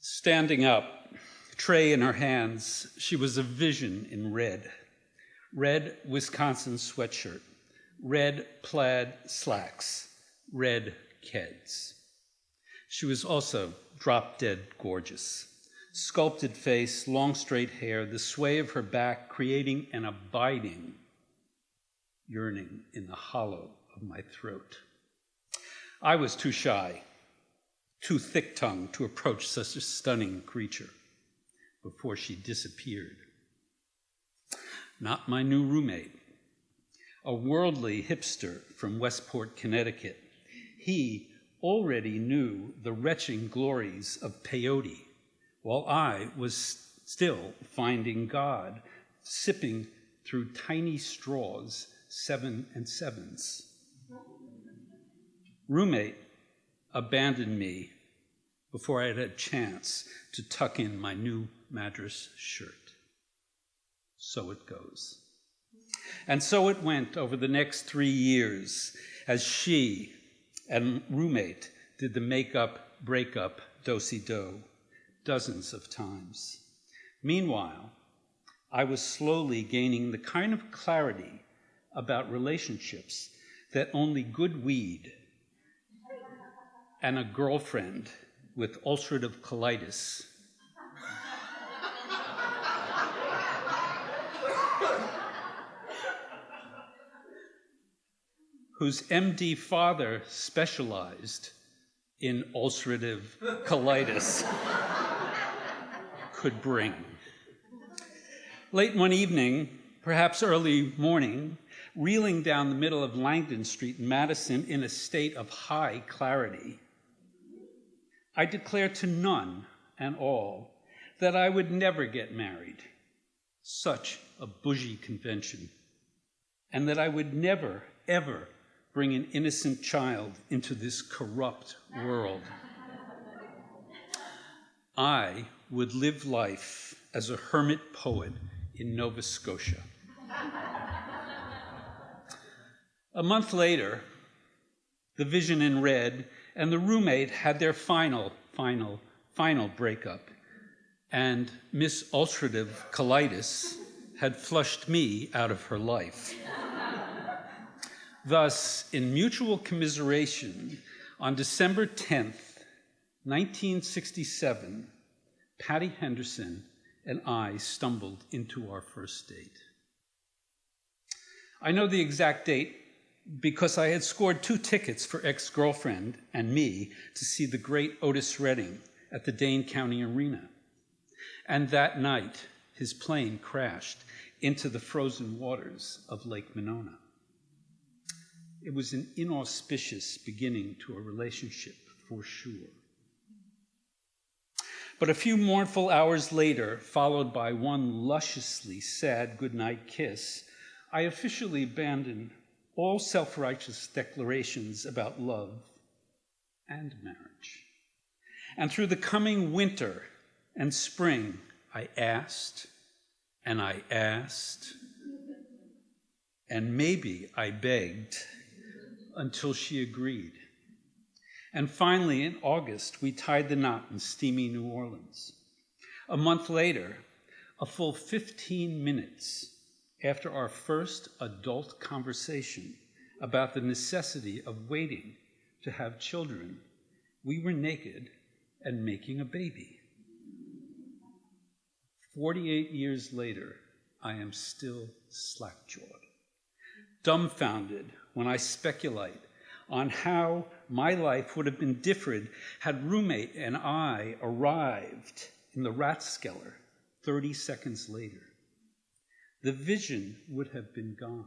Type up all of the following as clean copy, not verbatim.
Standing up, tray in her hands, she was a vision in red. Red Wisconsin sweatshirt, red plaid slacks, red Keds. She was also drop-dead gorgeous. Sculpted face, long straight hair, the sway of her back creating an abiding yearning in the hollow of my throat. I was too shy, too thick-tongued to approach such a stunning creature before she disappeared. Not my new roommate, a worldly hipster from Westport, Connecticut. He already knew the retching glories of peyote, while I was still finding God, sipping through tiny straws, 7 and 7s. Roommate abandoned me before I had a chance to tuck in my new Madras shirt. So it goes. And so it went over the next 3 years as she and roommate did the make-up, break-up, do-si-do dozens of times. Meanwhile, I was slowly gaining the kind of clarity about relationships that only good weed and a girlfriend with ulcerative colitis whose MD father specialized in ulcerative colitis could bring. Late one evening, perhaps early morning, reeling down the middle of Langdon Street in Madison in a state of high clarity, I declared to none and all that I would never get married, such a bougie convention, and that I would never, ever bring an innocent child into this corrupt world. I would live life as a hermit poet in Nova Scotia. A month later, the vision in red and the roommate had their final breakup, and Miss Ulcerative Colitis had flushed me out of her life. Thus, in mutual commiseration, on December 10th, 1967, Patty Henderson and I stumbled into our first date. I know the exact date because I had scored 2 tickets for ex-girlfriend and me to see the great Otis Redding at the Dane County Arena. And that night, his plane crashed into the frozen waters of Lake Monona. It was an inauspicious beginning to a relationship, for sure. But a few mournful hours later, followed by one lusciously sad goodnight kiss, I officially abandoned all self-righteous declarations about love and marriage. And through the coming winter and spring, I asked, and maybe I begged until she agreed. And finally, in August, we tied the knot in steamy New Orleans. A month later, a full 15 minutes after our first adult conversation about the necessity of waiting to have children, we were naked and making a baby. 48 years later, I am still slack-jawed, dumbfounded when I speculate on how my life would have been different had roommate and I arrived in the Rathskeller 30 seconds later. The vision would have been gone,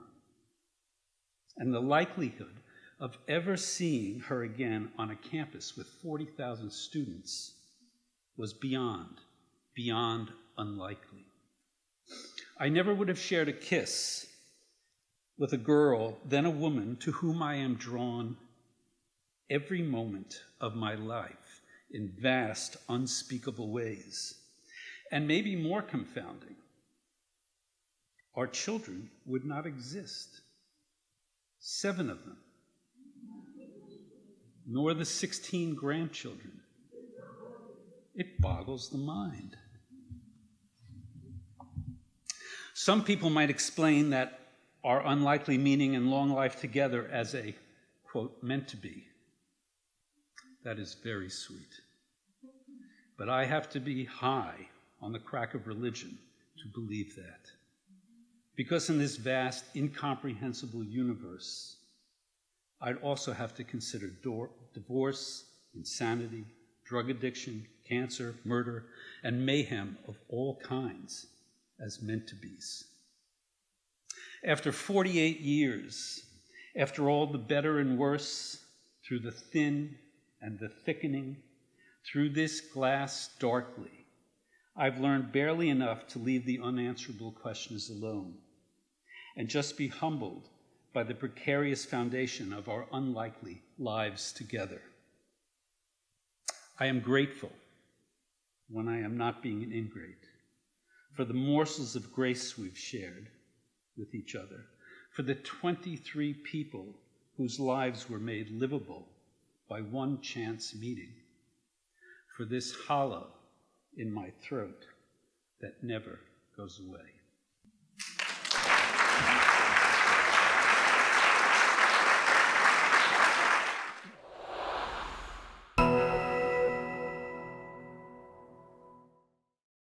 and the likelihood of ever seeing her again on a campus with 40,000 students was beyond unlikely. I never would have shared a kiss with a girl, then a woman, to whom I am drawn every moment of my life in vast, unspeakable ways. And maybe more confounding, our children would not exist. 7 of them, nor the 16 grandchildren. It boggles the mind. Some people might explain that our unlikely meaning and long life together as a, quote, meant to be. That is very sweet. But I have to be high on the crack of religion to believe that. Because in this vast, incomprehensible universe, I'd also have to consider divorce, insanity, drug addiction, cancer, murder, and mayhem of all kinds as meant to be's. After 48 years, after all the better and worse, through the thin and the thickening, through this glass darkly, I've learned barely enough to leave the unanswerable questions alone and just be humbled by the precarious foundation of our unlikely lives together. I am grateful when I am not being an ingrate for the morsels of grace we've shared with each other, for the 23 people whose lives were made livable by one chance meeting, for this hollow in my throat that never goes away.